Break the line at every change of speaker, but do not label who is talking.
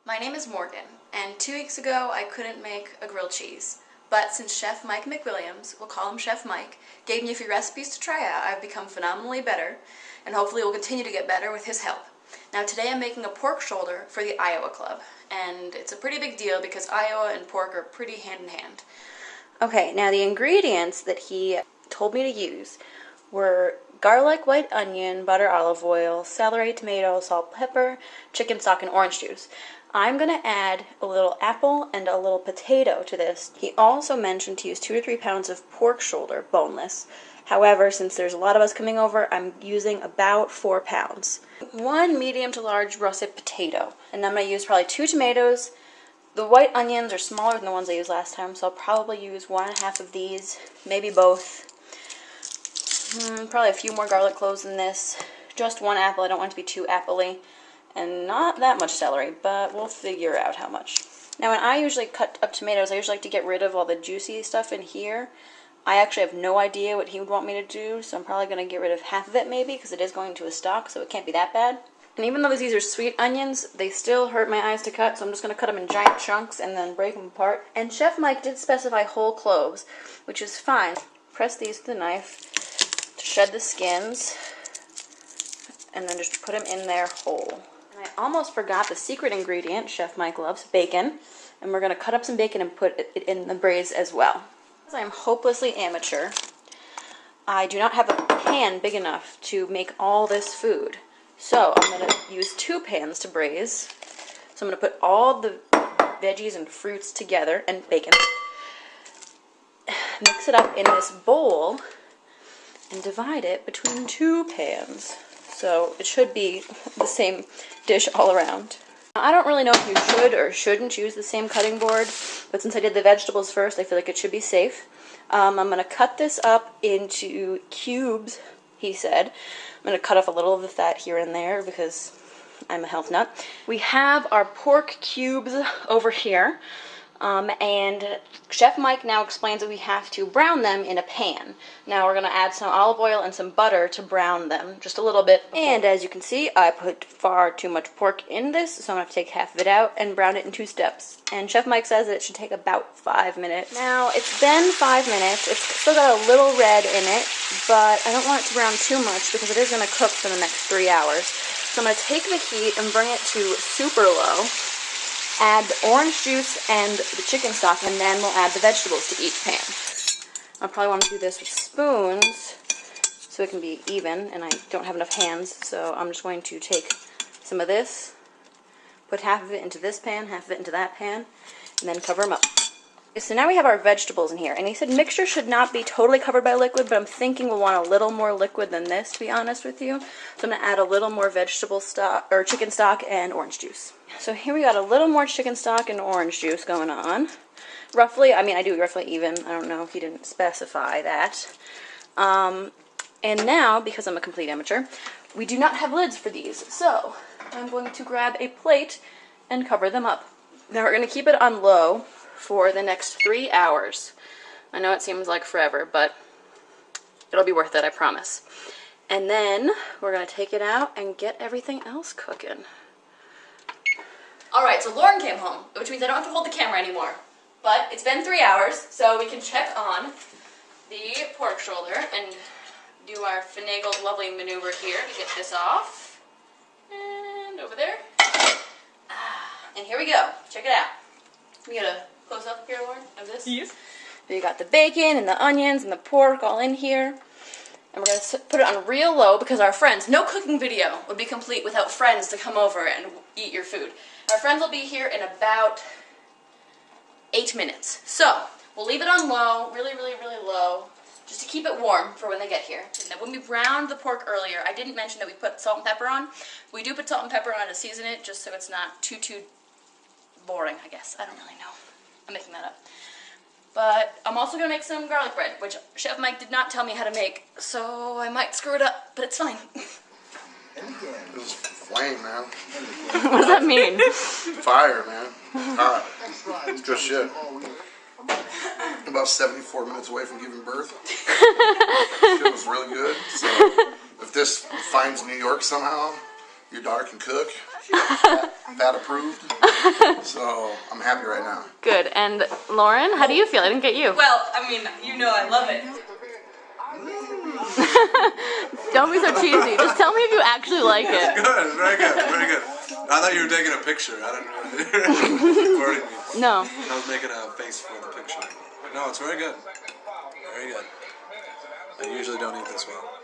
My name is Morgan, and 2 weeks ago I couldn't make a grilled cheese. But since Chef Mike McWilliams, we'll call him Chef Mike, gave me a few recipes to try out, I've become phenomenally better, and hopefully will continue to get better with his help. Now today I'm making a pork shoulder for the Iowa Club, and it's a pretty big deal because Iowa and pork are pretty hand in hand. Okay, now the ingredients that he told me to use were garlic, white onion, butter, olive oil, celery, tomato, salt, pepper, chicken stock, and orange juice. I'm going to add a little apple and a little potato to this. He also mentioned to use 2 to 3 pounds of pork shoulder, boneless. However, since there's a lot of us coming over, I'm using about 4 pounds. 1 medium to large russet potato. And I'm going to use probably 2 tomatoes. The white onions are smaller than the ones I used last time, so I'll probably use 1.5 of these, maybe both. Probably a few more garlic cloves than this. Just 1 apple, I don't want it to be too appley. And not that much celery, but we'll figure out how much. Now when I usually cut up tomatoes, I usually like to get rid of all the juicy stuff in here. I actually have no idea what he would want me to do, so I'm probably going to get rid of half of it maybe, because it is going to a stock, so it can't be that bad. And even though these are sweet onions, they still hurt my eyes to cut, so I'm just going to cut them in giant chunks and then break them apart. And Chef Mike did specify whole cloves, which is fine. Press these with the knife to shed the skins, and then just put them in there whole. And I almost forgot the secret ingredient Chef Mike loves, bacon. And we're going to cut up some bacon and put it in the braise as well. Because I'm hopelessly amateur, I do not have a pan big enough to make all this food. So I'm going to use 2 pans to braise. So I'm going to put all the veggies and fruits together, and bacon. Mix it up in this bowl and divide it between 2 pans. So it should be the same dish all around. I don't really know if you should or shouldn't use the same cutting board, but since I did the vegetables first, I feel like it should be safe. I'm going to cut this up into cubes, he said. I'm going to cut off a little of the fat here and there because I'm a health nut. We have our pork cubes over here. And Chef Mike now explains that we have to brown them in a pan. Now we're going to add some olive oil and some butter to brown them, just a little bit. And as you can see, I put far too much pork in this, so I'm going to take half of it out and brown it in 2 steps. And Chef Mike says that it should take about 5 minutes. Now, it's been 5 minutes. It's still got a little red in it, but I don't want it to brown too much because it is going to cook for the next 3 hours. So I'm going to take the heat and bring it to super low. Add the orange juice and the chicken stock, and then we'll add the vegetables to each pan. I'll probably want to do this with spoons so it can be even, and I don't have enough hands, so I'm just going to take some of this, put half of it into this pan, half of it into that pan, and then cover them up. Okay, so now we have our vegetables in here, and he said mixture should not be totally covered by liquid, but I'm thinking we'll want a little more liquid than this, to be honest with you. So I'm going to add a little more vegetable stock, or chicken stock, and orange juice. So here we got a little more chicken stock and orange juice going on. Roughly, I mean, I do roughly even. I don't know if he didn't specify that. And now, because I'm a complete amateur, we do not have lids for these. So I'm going to grab a plate and cover them up. Now we're going to keep it on low for the next 3 hours. I know it seems like forever, but it'll be worth it, I promise. And then we're going to take it out and get everything else cooking. Alright, so Lauren came home, which means I don't have to hold the camera anymore. But it's been 3 hours, so we can check on the pork shoulder and do our finagled lovely maneuver here to get this off. And over there. And here we go. Check it out. We got a close up here, Lauren, of this?
Yes.
So you got the bacon and the onions and the pork all in here. And we're going to put it on real low because our friends, no cooking video would be complete without friends to come over and eat your food. Our friends will be here in about 8 minutes. So we'll leave it on low, really, really, really low, just to keep it warm for when they get here. Now, when we browned the pork earlier, I didn't mention that we put salt and pepper on. We do put salt and pepper on to season it, just so it's not too boring, I guess. I don't really know. I'm making that up. But I'm also going to make some garlic bread, which Chef Mike did not tell me how to make, so I might screw it up, but it's fine.
This is flame, man.
What does that mean?
Fire, man. Hot. It's good shit. About 74 minutes away from giving birth. It was really good. So if this finds New York somehow, your daughter can cook. Fat approved. So I'm happy right now.
Good. And Lauren, how do you feel? I didn't get you.
Well, I mean, you know I love it.
Don't be so cheesy. Just tell me if you actually like it.
Good, very good, very good. I thought you were taking a picture. I didn't know. Recording me.
No.
I was making a face for the picture. No, it's very good. Very good. I usually don't eat this well.